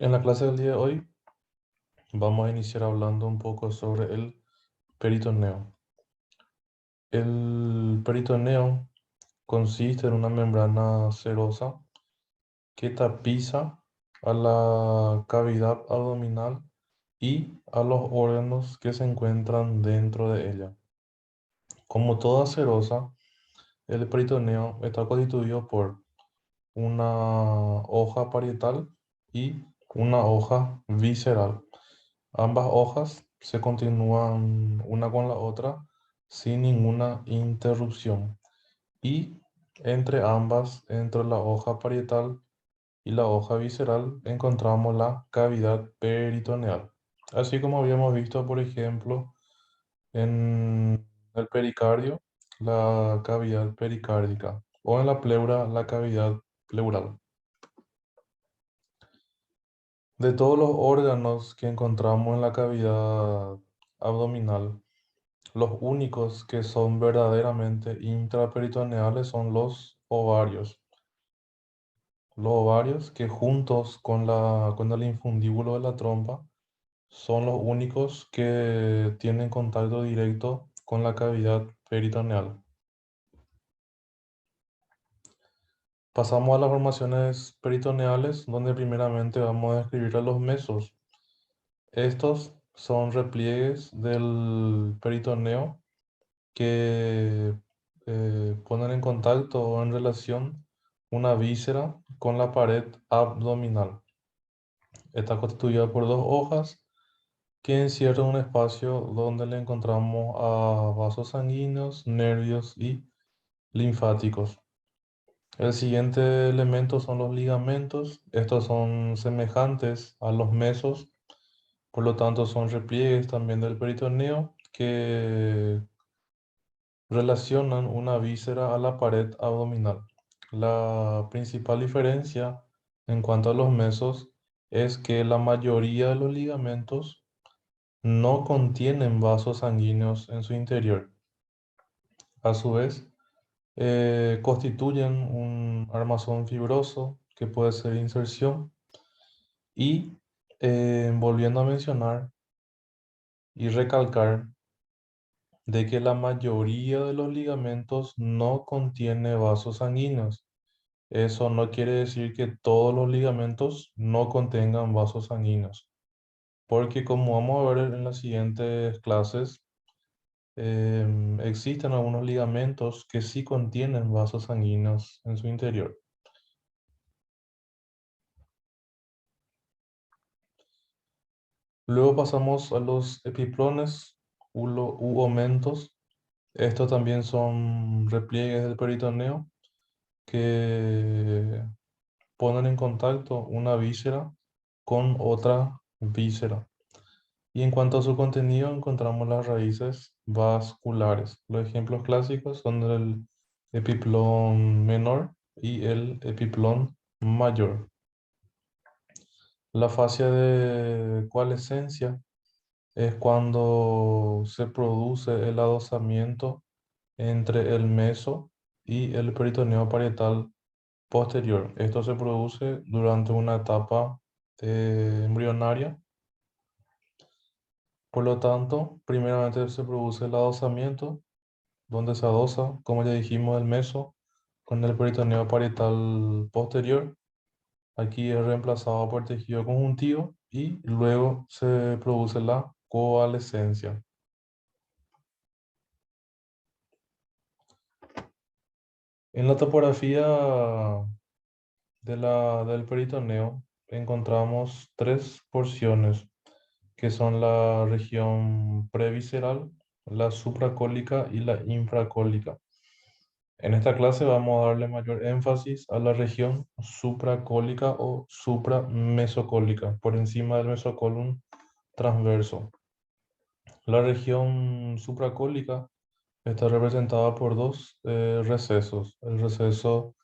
En la clase del día de hoy vamos a iniciar hablando un poco sobre el peritoneo. El peritoneo consiste en una membrana serosa que tapiza a la cavidad abdominal y a los órganos que se encuentran dentro de ella. Como toda serosa, el peritoneo está constituido por una hoja parietal y una hoja visceral. Ambas hojas se continúan una con la otra sin ninguna interrupción. Y entre ambas, entre la hoja parietal y la hoja visceral, encontramos la cavidad peritoneal. Así como habíamos visto, por ejemplo, en el pericardio, la cavidad pericárdica, o en la pleura, la cavidad pleural. De todos los órganos que encontramos en la cavidad abdominal, los únicos que son verdaderamente intraperitoneales son los ovarios. Los ovarios que juntos con el infundíbulo de la trompa son los únicos que tienen contacto directo con la cavidad peritoneal. Pasamos a las formaciones peritoneales, donde primeramente vamos a describir a los mesos. Estos son repliegues del peritoneo que ponen en contacto o en relación una víscera con la pared abdominal. Está constituida por dos hojas que encierran un espacio donde le encontramos a vasos sanguíneos, nervios y linfáticos. El siguiente elemento son los ligamentos. Estos son semejantes a los mesos, por lo tanto son repliegues también del peritoneo que relacionan una víscera a la pared abdominal. La principal diferencia en cuanto a los mesos es que la mayoría de los ligamentos no contienen vasos sanguíneos en su interior. A su vez, constituyen un armazón fibroso que puede ser inserción y volviendo a mencionar y recalcar de que la mayoría de los ligamentos no contiene vasos sanguíneos. Eso no quiere decir que todos los ligamentos no contengan vasos sanguíneos, porque como vamos a ver en las siguientes clases, existen algunos ligamentos que sí contienen vasos sanguíneos en su interior. Luego pasamos a los epiplones u omentos. Estos también son repliegues del peritoneo que ponen en contacto una víscera con otra víscera. Y en cuanto a su contenido, encontramos las raíces vasculares. Los ejemplos clásicos son el epiplón menor y el epiplón mayor. La fase de coalescencia es cuando se produce el adosamiento entre el meso y el peritoneo parietal posterior. Esto se produce durante una etapa embrionaria. Por lo tanto, primeramente se produce el adosamiento, donde se adosa, como ya dijimos, el meso con el peritoneo parietal posterior. Aquí es reemplazado por tejido conjuntivo y luego se produce la coalescencia. En la topografía del peritoneo encontramos tres porciones, que son la región previsceral, la supracólica y la infracólica. En esta clase vamos a darle mayor énfasis a la región supracólica o supramesocólica, por encima del mesocolon transverso. La región supracólica está representada por dos recesos, el receso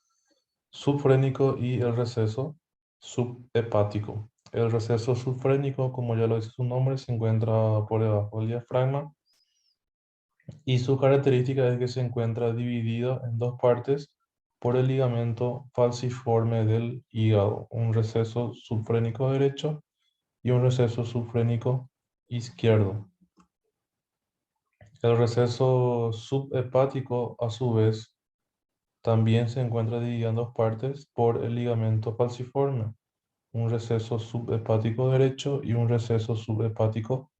subfrénico y el receso subhepático. El receso subfrénico, como ya lo dice su nombre, se encuentra por debajo del diafragma y su característica es que se encuentra dividido en dos partes por el ligamento falciforme del hígado, un receso subfrénico derecho y un receso subfrénico izquierdo. El receso subhepático, a su vez, también se encuentra dividido en dos partes por el ligamento falciforme, un receso subhepático derecho y un receso subhepático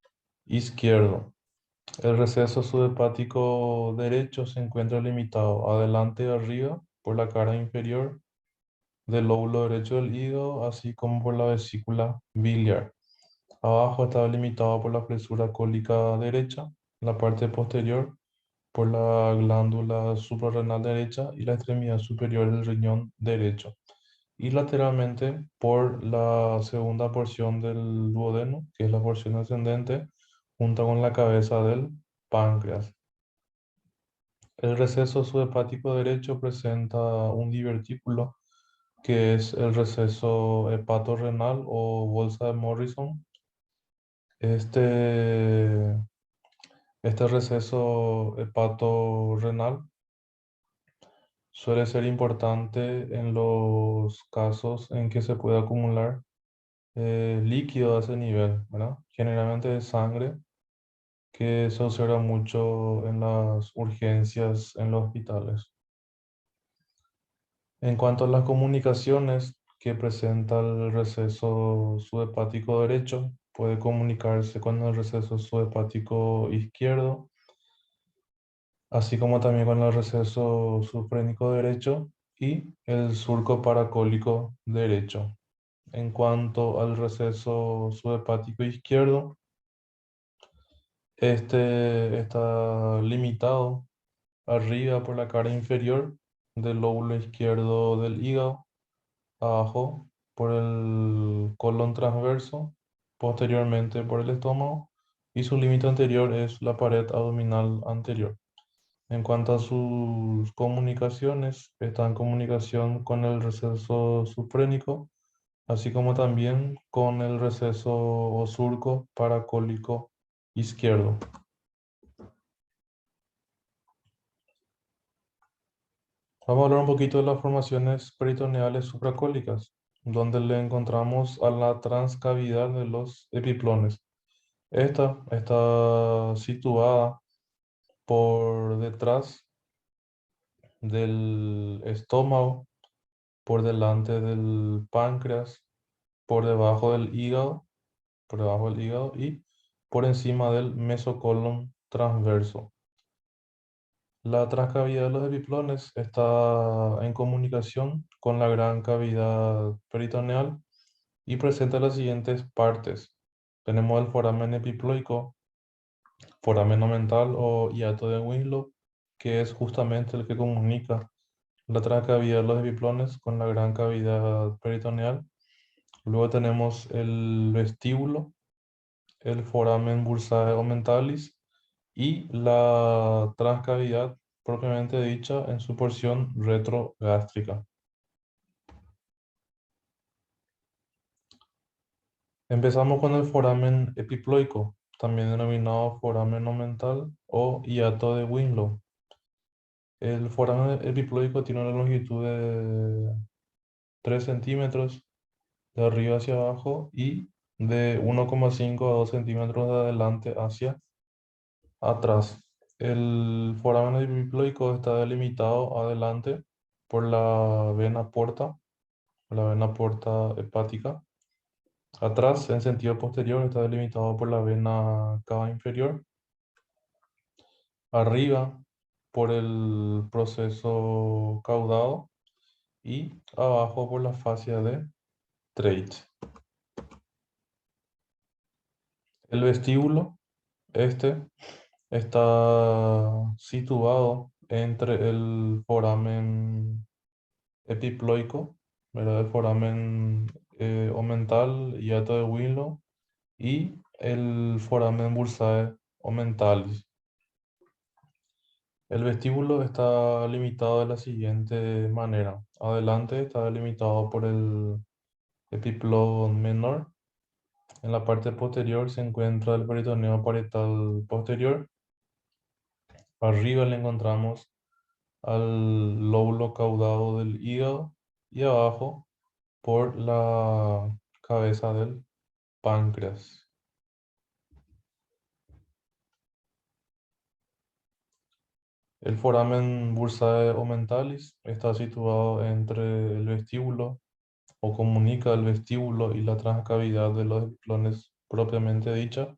izquierdo. El receso subhepático derecho se encuentra limitado adelante y arriba por la cara inferior del lóbulo derecho del hígado, así como por la vesícula biliar. Abajo está limitado por la presura cólica derecha, la parte posterior por la glándula suprarrenal derecha y la extremidad superior del riñón derecho. Y lateralmente por la segunda porción del duodeno, que es la porción ascendente, junto con la cabeza del páncreas. El receso subhepático derecho presenta un divertículo, que es el receso hepatorrenal o bolsa de Morrison. Este, este receso hepatorrenal suele ser importante en los casos en que se puede acumular líquido a ese nivel, ¿verdad? Generalmente es sangre, que se observa mucho en las urgencias en los hospitales. En cuanto a las comunicaciones que presenta el receso subhepático derecho, puede comunicarse con el receso subhepático izquierdo, así como también con el receso subfrénico derecho y el surco paracólico derecho. En cuanto al receso subhepático izquierdo, este está limitado arriba por la cara inferior del lóbulo izquierdo del hígado, abajo por el colon transverso, posteriormente por el estómago, y su límite anterior es la pared abdominal anterior. En cuanto a sus comunicaciones, está en comunicación con el receso subfrénico, así como también con el receso o surco paracólico izquierdo. Vamos a hablar un poquito de las formaciones peritoneales supracólicas, donde le encontramos a la transcavidad de los epiplones. Esta está situada por detrás del estómago, por delante del páncreas, por debajo del hígado, por debajo del hígado y por encima del mesocolon transverso. La transcavidad de los epiplones está en comunicación con la gran cavidad peritoneal y presenta las siguientes partes. Tenemos el foramen epiploico, foramen omental o hiato de Winslow, que es justamente el que comunica la transcavidad de los epiplones con la gran cavidad peritoneal. Luego tenemos el vestíbulo, el foramen bursae omentalis y la transcavidad propiamente dicha en su porción retrogástrica. Empezamos con el foramen epiploico, también denominado foramen omental o hiato de Winslow. El foramen epiploico tiene una longitud de 3 centímetros de arriba hacia abajo y de 1,5 a 2 centímetros de adelante hacia atrás. El foramen epiploico está delimitado adelante por la vena porta hepática. Atrás, en sentido posterior, está delimitado por la vena cava inferior. Arriba, por el proceso caudado. Y abajo, por la fascia de Treitz. El vestíbulo, este, está situado entre el foramen epiploico, ¿verdad? El foramen omental, hiato de Winslow, y el foramen bursae omentalis. El vestíbulo está limitado de la siguiente manera. Adelante está delimitado por el epiplón menor. En la parte posterior se encuentra el peritoneo parietal posterior. Arriba le encontramos al lóbulo caudado del hígado y abajo por la cabeza del páncreas. El foramen bursae omentalis está situado entre el vestíbulo o comunica el vestíbulo y la transcavidad de los clones propiamente dicha.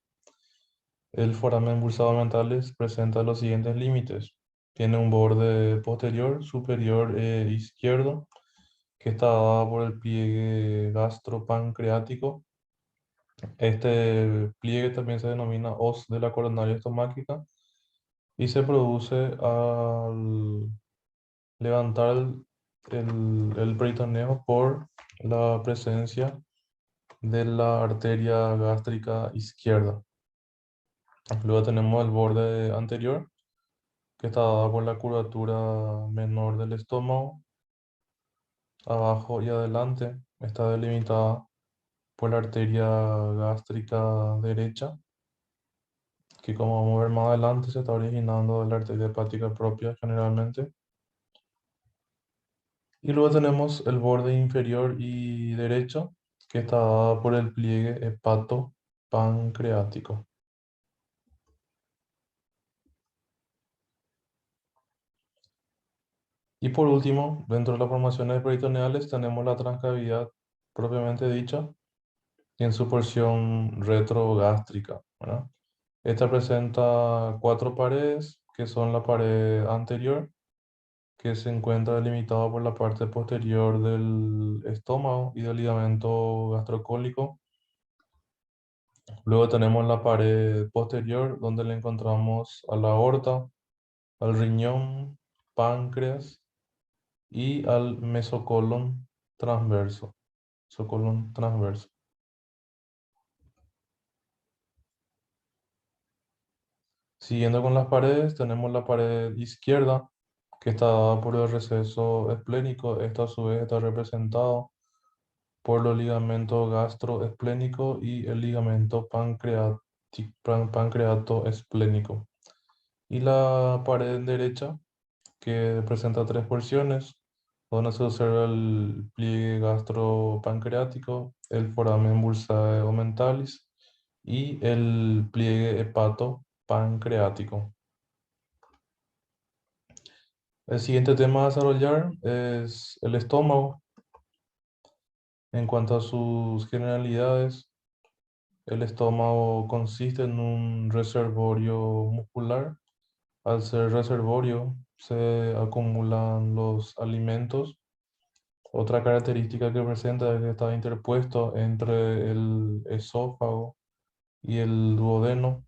El foramen bursae omentalis presenta los siguientes límites. Tiene un borde posterior, superior e izquierdo que está dada por el pliegue gastropancreático. Este pliegue también se denomina hoz de la coronaria estomáquica y se produce al levantar el peritoneo por la presencia de la arteria gástrica izquierda. Luego tenemos el borde anterior que está dado por la curvatura menor del estómago. Abajo y adelante está delimitada por la arteria gástrica derecha, que como vamos a ver más adelante se está originando de la arteria hepática propia generalmente. Y luego tenemos el borde inferior y derecho, que está dado por el pliegue hepatopancreático. Y por último, dentro de las formaciones peritoneales tenemos la transcavidad propiamente dicha y en su porción retrogástrica, ¿verdad? Esta presenta cuatro paredes, que son la pared anterior, que se encuentra delimitada por la parte posterior del estómago y del ligamento gastrocólico. Luego tenemos la pared posterior, donde le encontramos a la aorta, al riñón, páncreas y al mesocolon transverso. Mesocolon transverso. Siguiendo con las paredes, tenemos la pared izquierda, que está dada por el receso esplénico. Esto a su vez está representado por los ligamentos gastroesplénico y el ligamento pancreato esplénico. Y la pared derecha, que presenta tres porciones, donde se observa el pliegue gastropancreático, el foramen bursae omentalis y el pliegue hepatopancreático. El siguiente tema a desarrollar es el estómago. En cuanto a sus generalidades, el estómago consiste en un reservorio muscular. Al ser reservorio, se acumulan los alimentos. Otra característica que presenta es que está interpuesto entre el esófago y el duodeno.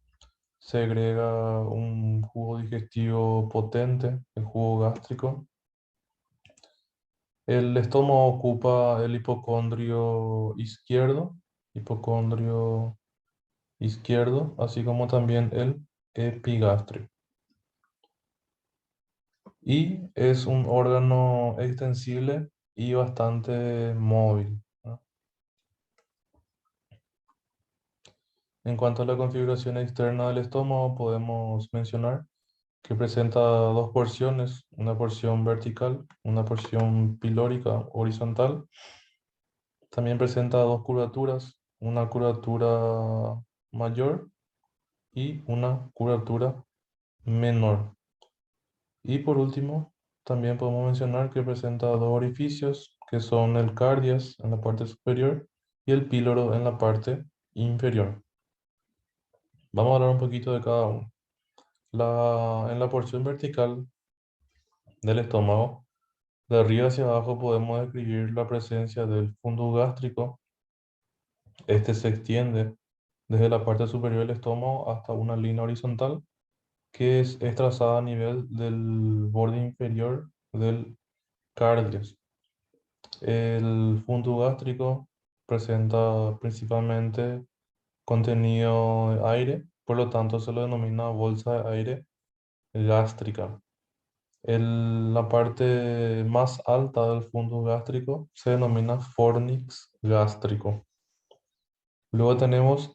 Segrega un jugo digestivo potente, el jugo gástrico. El estómago ocupa el hipocondrio izquierdo, así como también el epigastrio. Y es un órgano extensible y bastante móvil, ¿no? En cuanto a la configuración externa del estómago, podemos mencionar que presenta dos porciones, una porción vertical, una porción pilórica horizontal. También presenta dos curvaturas, una curvatura mayor y una curvatura menor. Y por último, también podemos mencionar que presenta dos orificios, que son el cardias en la parte superior y el píloro en la parte inferior. Vamos a hablar un poquito de cada uno. En la porción vertical del estómago, de arriba hacia abajo podemos describir la presencia del fundo gástrico. Este se extiende desde la parte superior del estómago hasta una línea horizontal que es trazada a nivel del borde inferior del cardias. El fundo gástrico presenta principalmente contenido de aire, por lo tanto se lo denomina bolsa de aire gástrica. La parte más alta del fundo gástrico se denomina fornix gástrico. Luego tenemos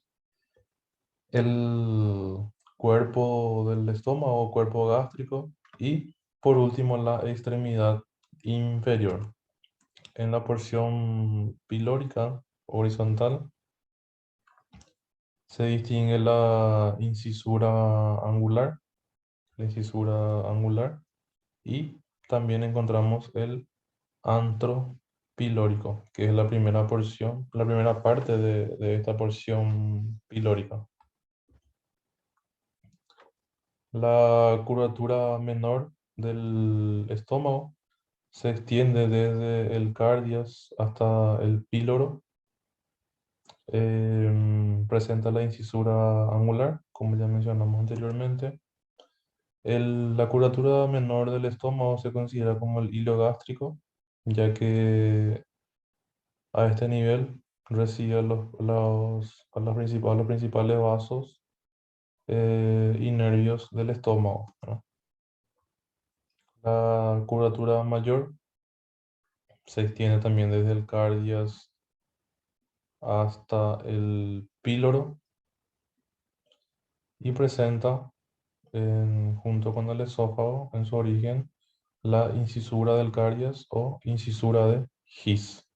el cuerpo del estómago, cuerpo gástrico, y por último, la extremidad inferior. En la porción pilórica horizontal se distingue la incisura angular, y también encontramos el antro pilórico, que es la primera porción, la primera parte de esta porción pilórica. La curvatura menor del estómago se extiende desde el cardias hasta el píloro. Presenta la incisura angular, como ya mencionamos anteriormente. La curvatura menor del estómago se considera como el hilo gástrico, ya que a este nivel recibe a los principales vasos y nervios del estómago, ¿no? La curvatura mayor se extiende también desde el cardias hasta el píloro y presenta, junto con el esófago, en su origen, la incisura del cardias o incisura de His.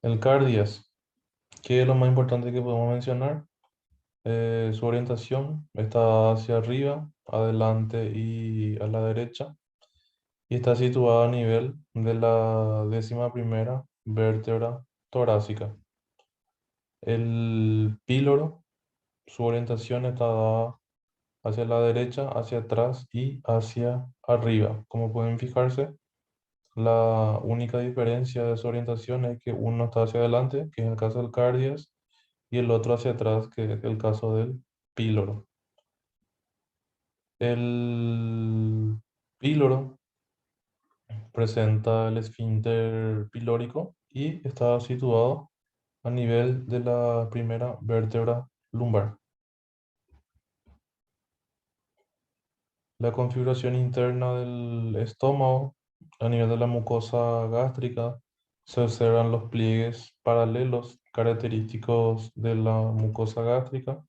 El cardias, que es lo más importante que podemos mencionar. Su orientación está hacia arriba, adelante y a la derecha, y está situada a nivel de la 11ª vértebra torácica. El píloro, su orientación está dada hacia la derecha, hacia atrás y hacia arriba. Como pueden fijarse, la única diferencia de su orientación es que uno está hacia adelante, que es el caso del cardias, y el otro hacia atrás, que es el caso del píloro. El píloro presenta el esfínter pilórico y está situado a nivel de la primera vértebra lumbar. La configuración interna del estómago, a nivel de la mucosa gástrica, se observan los pliegues paralelos característicos de la mucosa gástrica.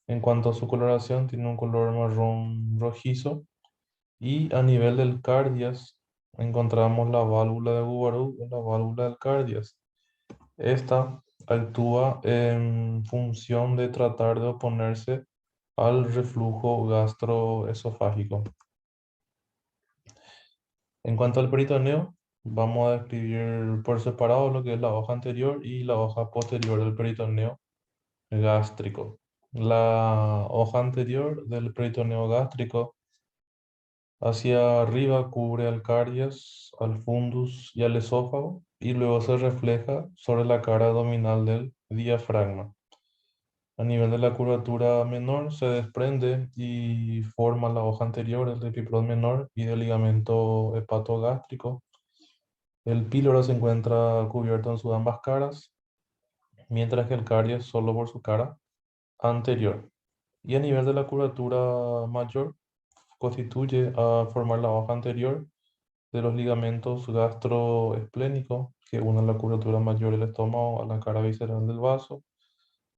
En cuanto a su coloración, tiene un color marrón rojizo. Y a nivel del cardias, encontramos la válvula de Gubarú o la válvula del cardias. Esta actúa en función de tratar de oponerse al reflujo gastroesofágico. En cuanto al peritoneo, vamos a describir por separado lo que es la hoja anterior y la hoja posterior del peritoneo gástrico. La hoja anterior del peritoneo gástrico hacia arriba cubre al caries, al fundus y al esófago, y luego se refleja sobre la cara abdominal del diafragma. A nivel de la curvatura menor se desprende y forma la hoja anterior, el epiplón menor y del ligamento hepatogástrico. El píloro se encuentra cubierto en sus ambas caras, mientras que el caries solo por su cara anterior. Y a nivel de la curvatura mayor constituye a formar la hoja anterior de los ligamentos gastroesplénicos que unen la curvatura mayor del estómago a la cara visceral del vaso,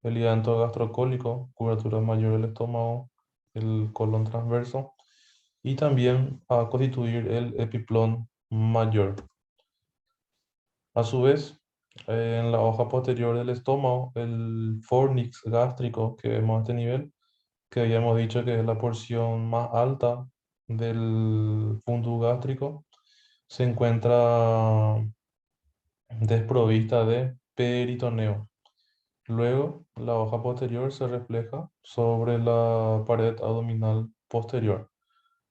el ligamento gastrocólico, curvatura mayor del estómago, el colon transverso, y también a constituir el epiplón mayor. A su vez, en la hoja posterior del estómago, el fornix gástrico que vemos a este nivel, que habíamos dicho que es la porción más alta del fundus gástrico, se encuentra desprovista de peritoneo. Luego, la hoja posterior se refleja sobre la pared abdominal posterior.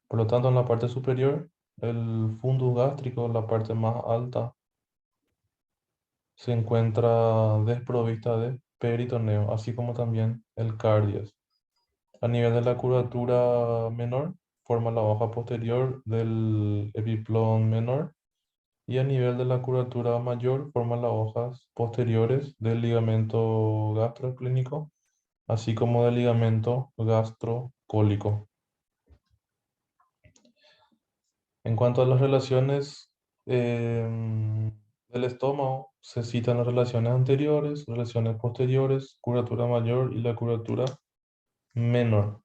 Por lo tanto, en la parte superior, el fundus gástrico, la parte más alta, se encuentra desprovista de peritoneo, así como también el cardias. A nivel de la curvatura menor, forma la hoja posterior del epiplón menor, y a nivel de la curvatura mayor forma las hojas posteriores del ligamento gastroesplínico, así como del ligamento gastrocólico. En cuanto a las relaciones del estómago, se citan las relaciones anteriores, relaciones posteriores, curvatura mayor y la curvatura menor.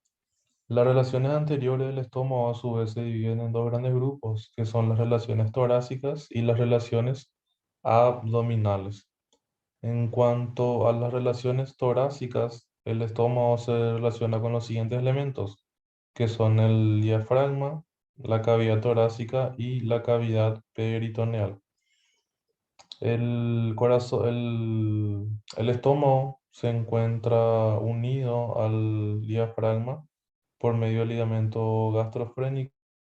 Las relaciones anteriores del estómago a su vez se dividen en dos grandes grupos, que son las relaciones torácicas y las relaciones abdominales. En cuanto a las relaciones torácicas, el estómago se relaciona con los siguientes elementos, que son el diafragma, la cavidad torácica y la cavidad peritoneal. El estómago se encuentra unido al diafragma por medio del ligamento gastrofrénico